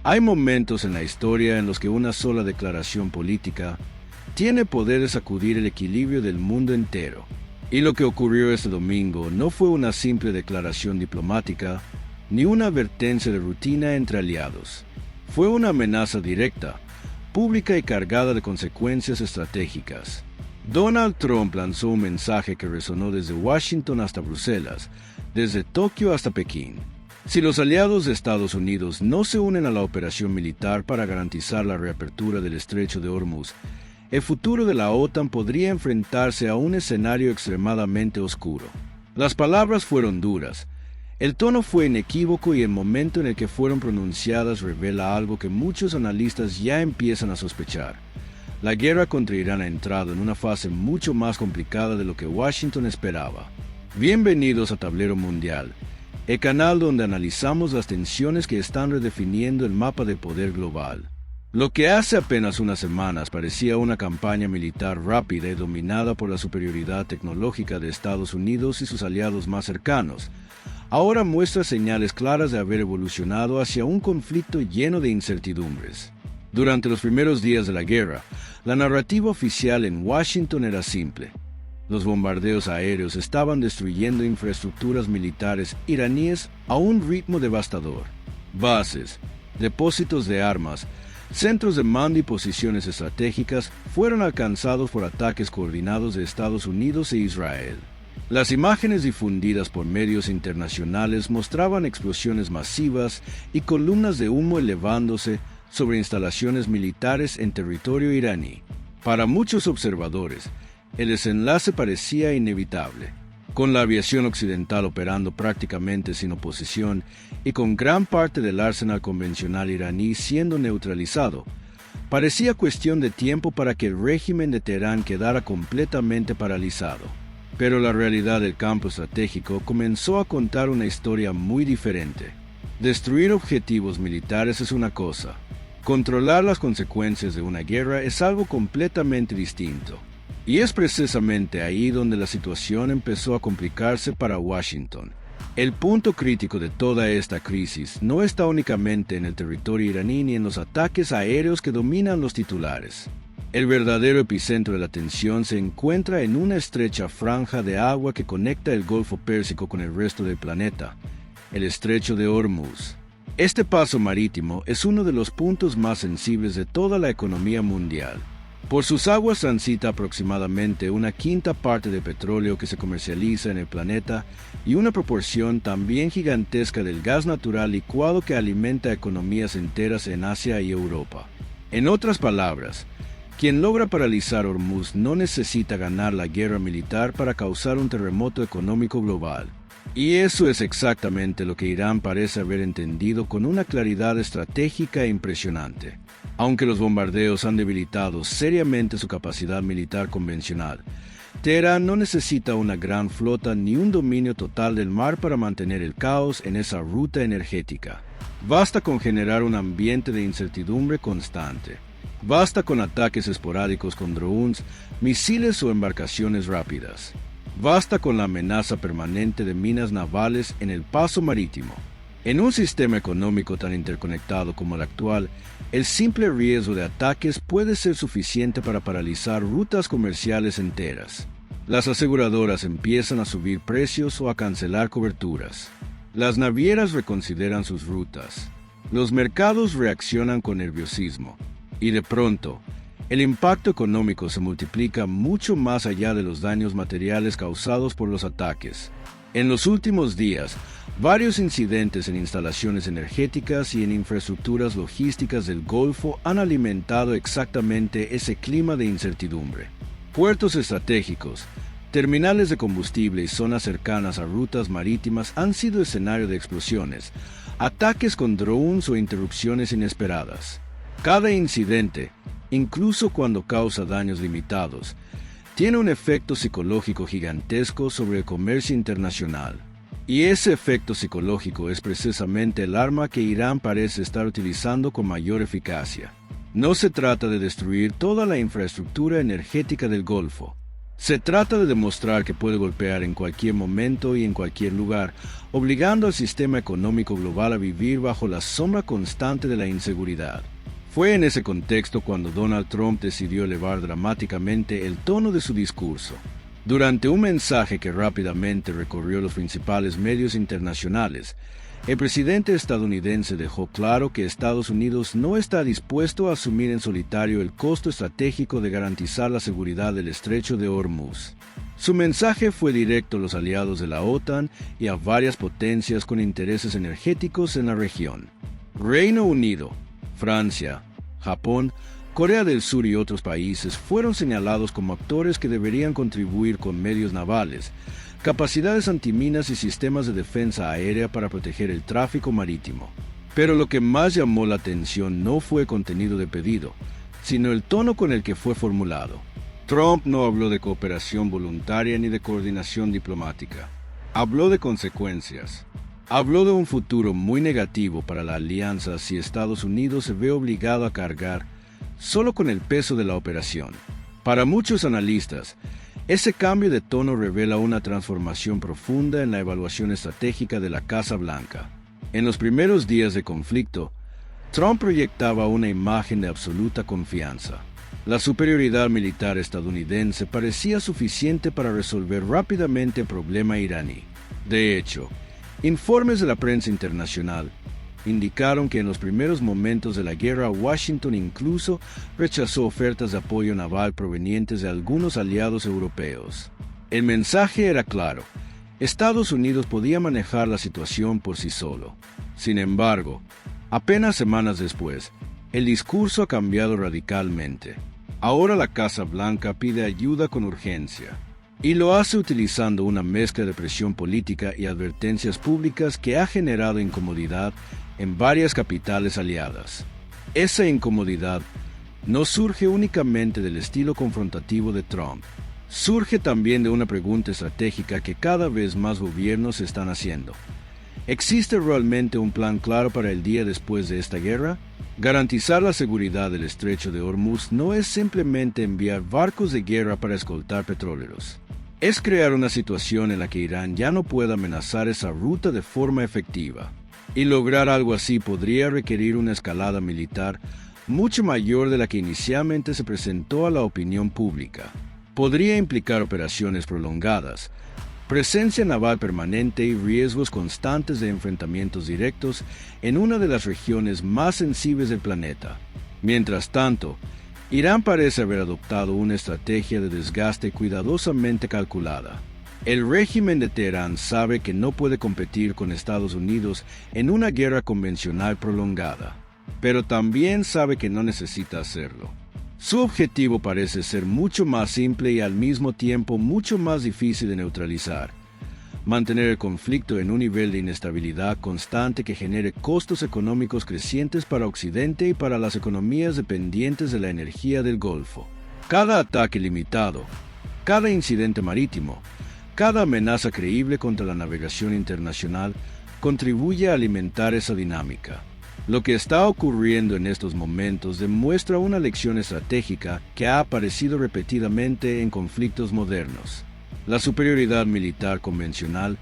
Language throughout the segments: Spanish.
Hay momentos en la historia en los que una sola declaración política tiene poder de sacudir el equilibrio del mundo entero. Y lo que ocurrió este domingo no fue una simple declaración diplomática, ni una advertencia de rutina entre aliados. Fue una amenaza directa, pública y cargada de consecuencias estratégicas. Donald Trump lanzó un mensaje que resonó desde Washington hasta Bruselas, desde Tokio hasta Pekín. Si los aliados de Estados Unidos no se unen a la operación militar para garantizar la reapertura del estrecho de Hormuz, el futuro de la OTAN podría enfrentarse a un escenario extremadamente oscuro. Las palabras fueron duras. El tono fue inequívoco y el momento en el que fueron pronunciadas revela algo que muchos analistas ya empiezan a sospechar. La guerra contra Irán ha entrado en una fase mucho más complicada de lo que Washington esperaba. Bienvenidos a Tablero Mundial, el canal donde analizamos las tensiones que están redefiniendo el mapa de poder global. Lo que hace apenas unas semanas parecía una campaña militar rápida y dominada por la superioridad tecnológica de Estados Unidos y sus aliados más cercanos, ahora muestra señales claras de haber evolucionado hacia un conflicto lleno de incertidumbres. Durante los primeros días de la guerra, la narrativa oficial en Washington era simple. Los bombardeos aéreos estaban destruyendo infraestructuras militares iraníes a un ritmo devastador. Bases, depósitos de armas, centros de mando y posiciones estratégicas fueron alcanzados por ataques coordinados de Estados Unidos e Israel. Las imágenes difundidas por medios internacionales mostraban explosiones masivas y columnas de humo elevándose sobre instalaciones militares en territorio iraní. Para muchos observadores, el desenlace parecía inevitable. Con la aviación occidental operando prácticamente sin oposición y con gran parte del arsenal convencional iraní siendo neutralizado, parecía cuestión de tiempo para que el régimen de Teherán quedara completamente paralizado. Pero la realidad del campo estratégico comenzó a contar una historia muy diferente. Destruir objetivos militares es una cosa. Controlar las consecuencias de una guerra es algo completamente distinto. Y es precisamente ahí donde la situación empezó a complicarse para Washington. El punto crítico de toda esta crisis no está únicamente en el territorio iraní ni en los ataques aéreos que dominan los titulares. El verdadero epicentro de la tensión se encuentra en una estrecha franja de agua que conecta el Golfo Pérsico con el resto del planeta, el estrecho de Hormuz. Este paso marítimo es uno de los puntos más sensibles de toda la economía mundial. Por sus aguas transita aproximadamente una quinta parte del petróleo que se comercializa en el planeta y una proporción también gigantesca del gas natural licuado que alimenta economías enteras en Asia y Europa. En otras palabras, quien logra paralizar Hormuz no necesita ganar la guerra militar para causar un terremoto económico global. Y eso es exactamente lo que Irán parece haber entendido con una claridad estratégica impresionante. Aunque los bombardeos han debilitado seriamente su capacidad militar convencional, Teherán no necesita una gran flota ni un dominio total del mar para mantener el caos en esa ruta energética. Basta con generar un ambiente de incertidumbre constante. Basta con ataques esporádicos con drones, misiles o embarcaciones rápidas. Basta con la amenaza permanente de minas navales en el paso marítimo. En un sistema económico tan interconectado como el actual, el simple riesgo de ataques puede ser suficiente para paralizar rutas comerciales enteras. Las aseguradoras empiezan a subir precios o a cancelar coberturas. Las navieras reconsideran sus rutas. Los mercados reaccionan con nerviosismo. Y de pronto, el impacto económico se multiplica mucho más allá de los daños materiales causados por los ataques. En los últimos días, varios incidentes en instalaciones energéticas y en infraestructuras logísticas del Golfo han alimentado exactamente ese clima de incertidumbre. Puertos estratégicos, terminales de combustible y zonas cercanas a rutas marítimas han sido escenario de explosiones, ataques con drones o interrupciones inesperadas. Cada incidente, incluso cuando causa daños limitados, tiene un efecto psicológico gigantesco sobre el comercio internacional. Y ese efecto psicológico es precisamente el arma que Irán parece estar utilizando con mayor eficacia. No se trata de destruir toda la infraestructura energética del Golfo. Se trata de demostrar que puede golpear en cualquier momento y en cualquier lugar, obligando al sistema económico global a vivir bajo la sombra constante de la inseguridad. Fue en ese contexto cuando Donald Trump decidió elevar dramáticamente el tono de su discurso. Durante un mensaje que rápidamente recorrió los principales medios internacionales, el presidente estadounidense dejó claro que Estados Unidos no está dispuesto a asumir en solitario el costo estratégico de garantizar la seguridad del estrecho de Hormuz. Su mensaje fue directo a los aliados de la OTAN y a varias potencias con intereses energéticos en la región. Reino Unido, Francia, Japón, Corea del Sur y otros países fueron señalados como actores que deberían contribuir con medios navales, capacidades antiminas y sistemas de defensa aérea para proteger el tráfico marítimo. Pero lo que más llamó la atención no fue el contenido del pedido, sino el tono con el que fue formulado. Trump no habló de cooperación voluntaria ni de coordinación diplomática. Habló de consecuencias. Habló de un futuro muy negativo para la alianza si Estados Unidos se ve obligado a cargar solo con el peso de la operación. Para muchos analistas, ese cambio de tono revela una transformación profunda en la evaluación estratégica de la Casa Blanca. En los primeros días de conflicto, Trump proyectaba una imagen de absoluta confianza. La superioridad militar estadounidense parecía suficiente para resolver rápidamente el problema iraní. De hecho, informes de la prensa internacional indicaron que en los primeros momentos de la guerra Washington incluso rechazó ofertas de apoyo naval provenientes de algunos aliados europeos. El mensaje era claro: Estados Unidos podía manejar la situación por sí solo. Sin embargo, apenas semanas después, el discurso ha cambiado radicalmente. Ahora la Casa Blanca pide ayuda con urgencia, y lo hace utilizando una mezcla de presión política y advertencias públicas que ha generado incomodidad en varias capitales aliadas. Esa incomodidad no surge únicamente del estilo confrontativo de Trump, surge también de una pregunta estratégica que cada vez más gobiernos están haciendo. ¿Existe realmente un plan claro para el día después de esta guerra? Garantizar la seguridad del estrecho de Hormuz no es simplemente enviar barcos de guerra para escoltar petroleros. Es crear una situación en la que Irán ya no pueda amenazar esa ruta de forma efectiva. Y lograr algo así podría requerir una escalada militar mucho mayor de la que inicialmente se presentó a la opinión pública. Podría implicar operaciones prolongadas, presencia naval permanente y riesgos constantes de enfrentamientos directos en una de las regiones más sensibles del planeta. Mientras tanto, Irán parece haber adoptado una estrategia de desgaste cuidadosamente calculada. El régimen de Teherán sabe que no puede competir con Estados Unidos en una guerra convencional prolongada, pero también sabe que no necesita hacerlo. Su objetivo parece ser mucho más simple y al mismo tiempo mucho más difícil de neutralizar: mantener el conflicto en un nivel de inestabilidad constante que genere costos económicos crecientes para Occidente y para las economías dependientes de la energía del Golfo. Cada ataque limitado, cada incidente marítimo, cada amenaza creíble contra la navegación internacional contribuye a alimentar esa dinámica. Lo que está ocurriendo en estos momentos demuestra una lección estratégica que ha aparecido repetidamente en conflictos modernos. La superioridad militar convencional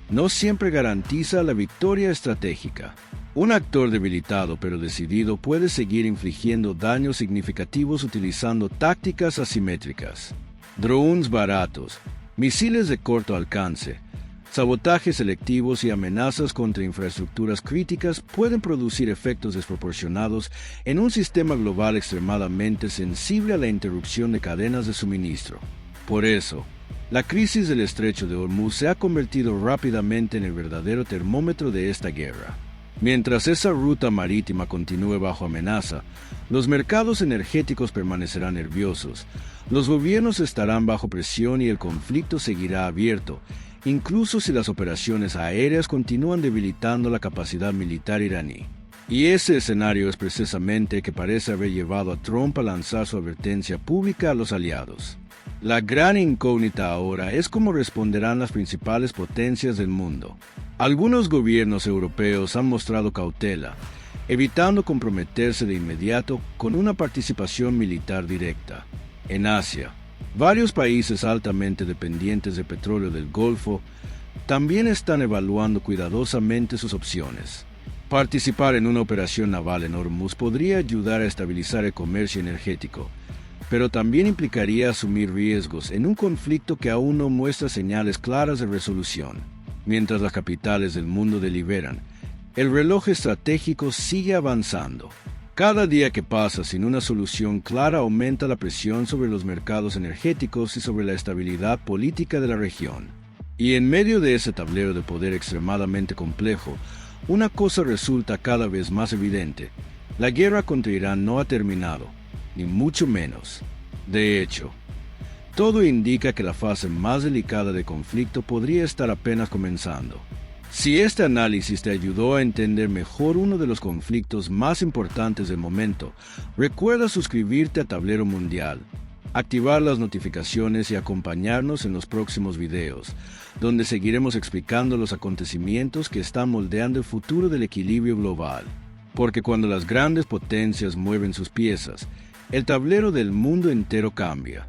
no siempre garantiza la victoria estratégica. Un actor debilitado pero decidido puede seguir infligiendo daños significativos utilizando tácticas asimétricas. Drones baratos, misiles de corto alcance, sabotajes selectivos y amenazas contra infraestructuras críticas pueden producir efectos desproporcionados en un sistema global extremadamente sensible a la interrupción de cadenas de suministro. Por eso, la crisis del estrecho de Hormuz se ha convertido rápidamente en el verdadero termómetro de esta guerra. Mientras esa ruta marítima continúe bajo amenaza, los mercados energéticos permanecerán nerviosos, los gobiernos estarán bajo presión y el conflicto seguirá abierto, incluso si las operaciones aéreas continúan debilitando la capacidad militar iraní. Y ese escenario es precisamente el que parece haber llevado a Trump a lanzar su advertencia pública a los aliados. La gran incógnita ahora es cómo responderán las principales potencias del mundo. Algunos gobiernos europeos han mostrado cautela, evitando comprometerse de inmediato con una participación militar directa. En Asia, Varios países altamente dependientes de petróleo del Golfo también están evaluando cuidadosamente sus opciones. Participar en una operación naval en Hormuz podría ayudar a estabilizar el comercio energético, pero también implicaría asumir riesgos en un conflicto que aún no muestra señales claras de resolución. Mientras las capitales del mundo deliberan, el reloj estratégico sigue avanzando. Cada día que pasa sin una solución clara aumenta la presión sobre los mercados energéticos y sobre la estabilidad política de la región. Y en medio de ese tablero de poder extremadamente complejo, una cosa resulta cada vez más evidente: la guerra contra Irán no ha terminado, ni mucho menos. De hecho, todo indica que la fase más delicada del conflicto podría estar apenas comenzando. Si este análisis te ayudó a entender mejor uno de los conflictos más importantes del momento, recuerda suscribirte a Tablero Mundial, activar las notificaciones y acompañarnos en los próximos videos, donde seguiremos explicando los acontecimientos que están moldeando el futuro del equilibrio global. Porque cuando las grandes potencias mueven sus piezas, el tablero del mundo entero cambia.